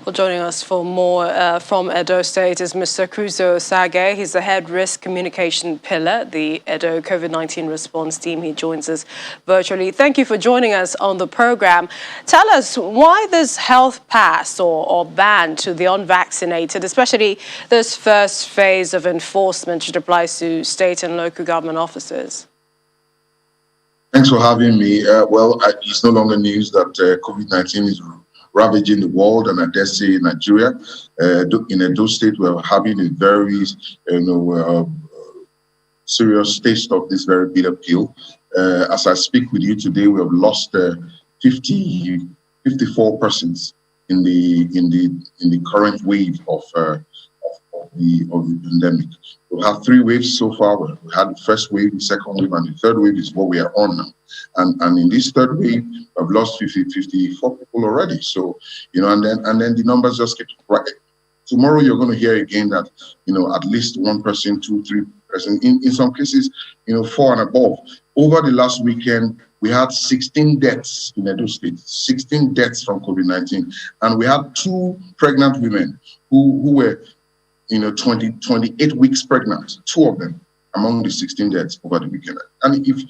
Well, joining us for more from Edo State is Mr. Kuzo Sage. He's the head risk communication pillar, the Edo COVID-19 response team. He joins us virtually. Thank you for joining us on the program. Tell us why this health pass or ban to the unvaccinated, especially this first phase of enforcement which applies to state and local government officers. Thanks for having me. It's no longer news that COVID-19 is ravaging the world, and I dare say Nigeria. In Edo State, we're having a very, serious taste of this very bitter pill. As I speak with you today, we have lost 54 persons in the current wave of the pandemic. We've had 3 waves so far. We had the first wave, the second wave, and the third wave is what we are on now. And in this third wave, we've lost 54 people already. So, and then the numbers just keep rising. Tomorrow, you're going to hear again that, at least 1 person, 2, 3 persons, in some cases, 4 and above. Over the last weekend, we had 16 deaths in Edo State, 16 deaths from COVID-19. And we had 2 pregnant women who were 28 weeks pregnant, 2 of them among the 16 deaths over the weekend. And if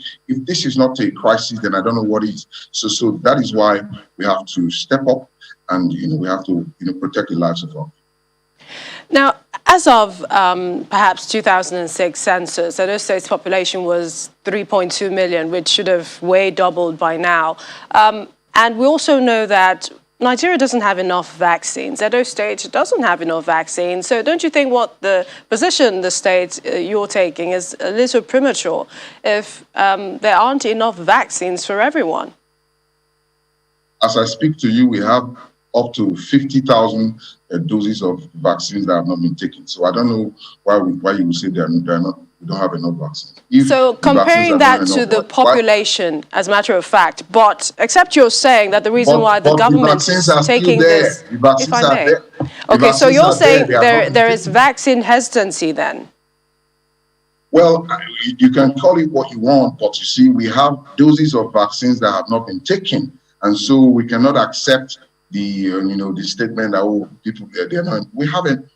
this is not a crisis, then I don't know what is. So that is why we have to step up and, we have to, protect the lives of our people. Now, as of perhaps 2006 census, Edo State's population was 3.2 million, which should have way doubled by now. And we also know that Nigeria doesn't have enough vaccines. Edo State doesn't have enough vaccines. So don't you think what the position the state you're taking is a little premature if there aren't enough vaccines for everyone? As I speak to you, we have up to 50,000 doses of vaccines that have not been taken. So I don't know why you would say we don't have enough vaccines. So comparing that to the population, as a matter of fact, but except you're saying that the reason why the government is taking this, if I may. Okay, so you're saying there is vaccine hesitancy then? Well, you can call it what you want, but you see, we have doses of vaccines that have not been taken. And so we cannot accept the statement that people they're not.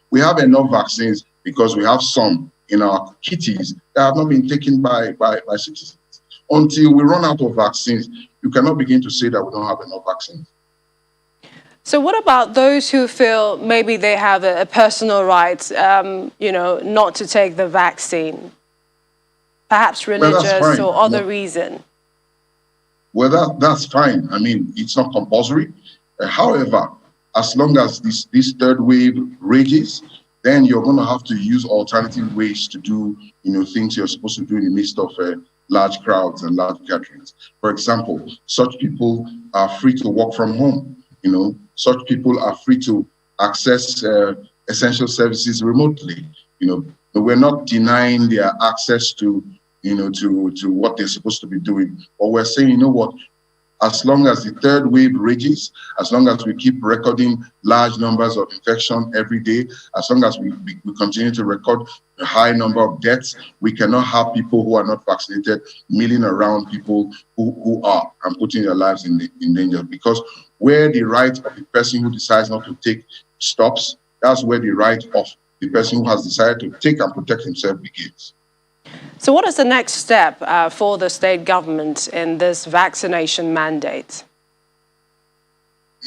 We have enough vaccines because we have some in our kitties that have not been taken by citizens. Until we run out of vaccines, you cannot begin to say that we don't have enough vaccines. So what about those who feel maybe they have a personal right, not to take the vaccine, perhaps religious or other reason? Well, that's fine. I mean, it's not compulsory. However, as long as this third wave rages, then you're going to have to use alternative ways to do, things you're supposed to do in the midst of large crowds and large gatherings. For example, such people are free to work from home. Such people are free to access essential services remotely. We're not denying their access to what they're supposed to be doing. But we're saying, as long as the third wave rages, as long as we keep recording large numbers of infection every day, as long as we continue to record a high number of deaths, we cannot have people who are not vaccinated milling around people who are and putting their lives in danger. Because where the right of the person who decides not to take stops, that's where the right of the person who has decided to take and protect himself begins. So what is the next step for the state government in this vaccination mandate?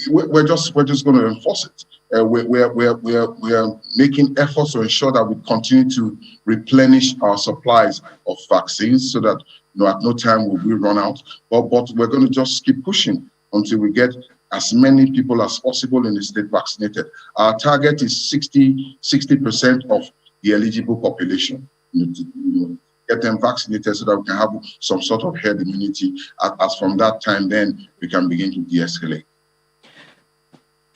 We're just going to enforce it. We are making efforts to ensure that we continue to replenish our supplies of vaccines so that at no time will we run out. But we're going to just keep pushing until we get as many people as possible in the state vaccinated. Our target is 60% of the eligible population. Get them vaccinated so that we can have some sort of herd immunity. As from that time, then we can begin to de-escalate.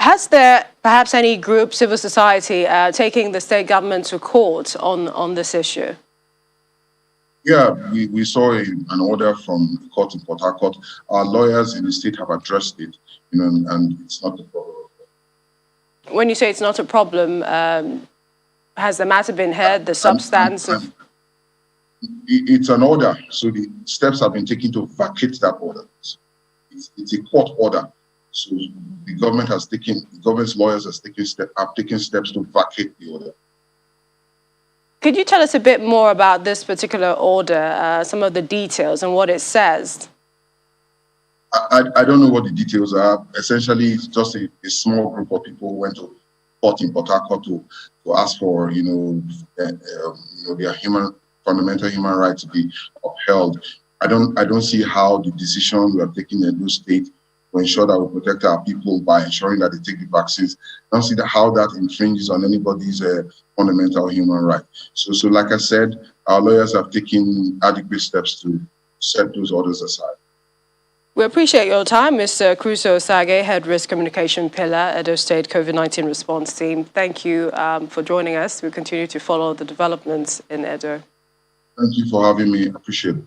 Has there perhaps any group, civil society, taking the state government to court on this issue? Yeah, we saw an order from the court in Port Harcourt. Our lawyers in the state have addressed it, and it's not a problem. When you say it's not a problem, has the matter been heard, the substance of... It's an order, so the steps have been taken to vacate that order. It's a court order. So the government's lawyers have taken steps to vacate the order. Could you tell us a bit more about this particular order, some of the details and what it says? I don't know what the details are. Essentially, it's just a small group of people who went to court in Port Harcourt to ask for, their fundamental human rights to be upheld. I don't see how the decision we are taking in those states to ensure that we protect our people by ensuring that they take the vaccines. I don't see how that infringes on anybody's fundamental human right. So like I said, our lawyers have taken adequate steps to set those orders aside. We appreciate your time, Mr. Crusoe Sage, Head Risk Communication Pillar, Edo State COVID-19 Response Team. Thank you for joining us. We continue to follow the developments in Edo. Thank you for having me. I appreciate it.